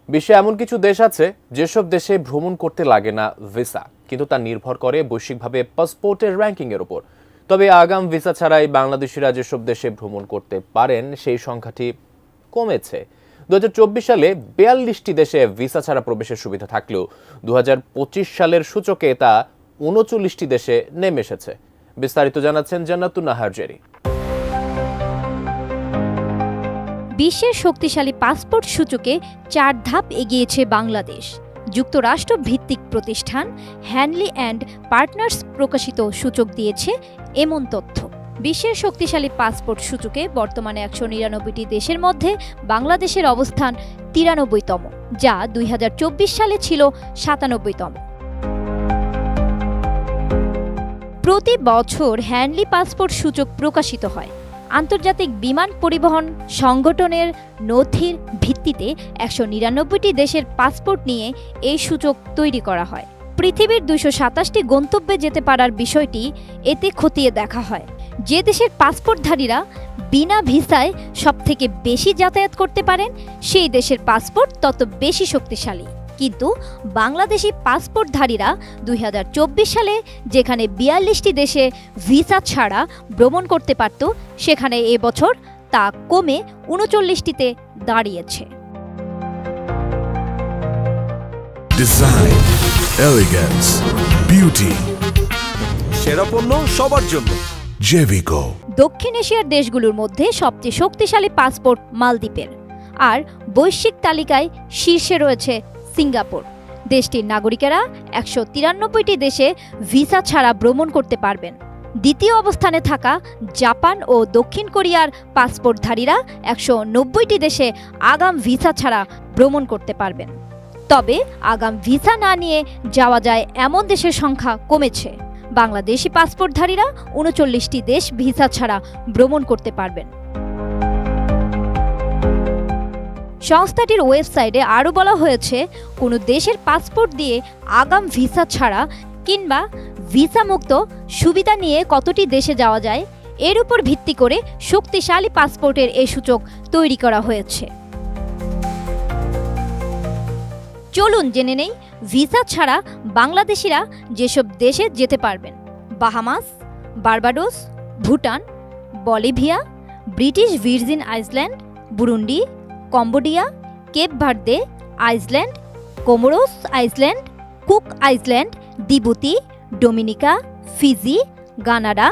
বিশ্বে এমন কিছু দেশ আছে যেসব দেশে ভ্রমণ করতে লাগে না ভিসা, কিন্তু তা নির্ভর করে বৈশ্বিকভাবে পাসপোর্টের র্যাঙ্কিং এর উপর। তবে আগাম ভিসা ছাড়াই বাংলাদেশিরা যেসব দেশে ভ্রমণ করতে পারেন সেই সংখ্যাটি কমেছে। 2024 সালে 42টি দেশে ভিসা ছাড়া প্রবেশের সুবিধা থাকলেও 2025 সালের সূচকে তা 39টি দেশে নেমে এসেছে। বিস্তারিত জানাচ্ছেন জান্নাতুন নাহার জেরি। বিশ্বের শক্তিশালী পাসপোর্ট সূচকে 4 ধাপ এগিয়েছে বাংলাদেশ। যুক্তরাষ্ট্র ভিত্তিক প্রতিষ্ঠান হ্যানলি অ্যান্ড পার্টনার্স প্রকাশিত সূচক দিয়েছে এমন তথ্য। বিশ্বের শক্তিশালী পাসপোর্ট সূচকে বর্তমানে 199টি দেশের মধ্যে বাংলাদেশের অবস্থান 93তম, যা 2024 সালে ছিল 97তম। প্রতি বছর হ্যানলি পাসপোর্ট সূচক প্রকাশিত হয়। আন্তর্জাতিক বিমান পরিবহন সংগঠনের নথির ভিত্তিতে 199টি দেশের পাসপোর্ট নিয়ে এই সূচক তৈরি করা হয়। পৃথিবীর 227টি গন্তব্যে যেতে পারার বিষয়টি এতে খতিয়ে দেখা হয়। যে দেশের পাসপোর্টধারীরা বিনা ভিসায় সবথেকে বেশি যাতায়াত করতে পারেন সেই দেশের পাসপোর্ট তত বেশি শক্তিশালী। কিন্তু বাংলাদেশি পাসপোর্টধারীরা 2024 সালে যেখানে 42টি দেশে ভিসা ছাড়া ভ্রমণ করতে পারত, সেখানে এবছর তা কমে 39টিতে দাঁড়িয়েছে। ডিজাইন, এলিগেন্স, বিউটি, সেরা পণ্য সবার জন্য জেভিকো। দক্ষিণ এশিয়ার দেশগুলোর মধ্যে সবচেয়ে শক্তিশালী পাসপোর্ট মালদ্বীপের, আর বৈশ্বিক তালিকায় শীর্ষে রয়েছে সিঙ্গাপুর। দেশটির নাগরিকেরা 193টি দেশে ভিসা ছাড়া ভ্রমণ করতে পারবেন। দ্বিতীয় অবস্থানে থাকা জাপান ও দক্ষিণ কোরিয়ার পাসপোর্টধারীরা 190টি দেশে আগাম ভিসা ছাড়া ভ্রমণ করতে পারবেন। তবে আগাম ভিসা না নিয়ে যাওয়া যায় এমন দেশের সংখ্যা কমেছে। বাংলাদেশি পাসপোর্টধারীরা 39টি দেশ ভিসা ছাড়া ভ্রমণ করতে পারবেন। সংস্থাটির ওয়েবসাইটে আরও বলা হয়েছে, কোনো দেশের পাসপোর্ট দিয়ে আগাম ভিসা ছাড়া কিংবা ভিসা মুক্ত সুবিধা নিয়ে কতটি দেশে যাওয়া যায় এর উপর ভিত্তি করে শক্তিশালী পাসপোর্টের এই সূচক তৈরি করা হয়েছে। চলুন জেনে নেই ভিসা ছাড়া বাংলাদেশিরা যেসব দেশে যেতে পারবেন। Bahamas, Barbados, Bhutan, Bolivia, British Virgin Island, Burundi, Cambodia, Cape Verde Island, Comoros Island, Cook Island, Djibouti, Dominica, Fiji, Grenada,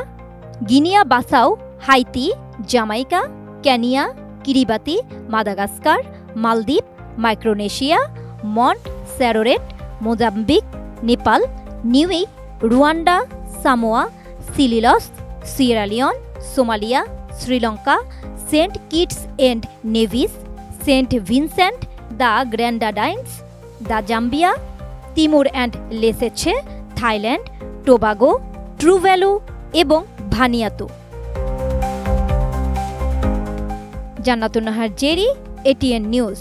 Guinea Bissau, Haiti, Jamaica, Kenya, Kiribati, Madagascar, মালদ্বীপ, Micronesia, Montserrat, Mozambique, Nepal, Niue, Rwanda, Samoa, Seychelles, Sierra Leone, Somalia, Sri Lanka, Saint Kitts and Nevis, Saint Vincent the Grenadines, the Zambia, Timor and Leste, Thailand, Tobago, Tuvalu এবং Vanuatu. Jannatun Nahar Jeri, ATN news.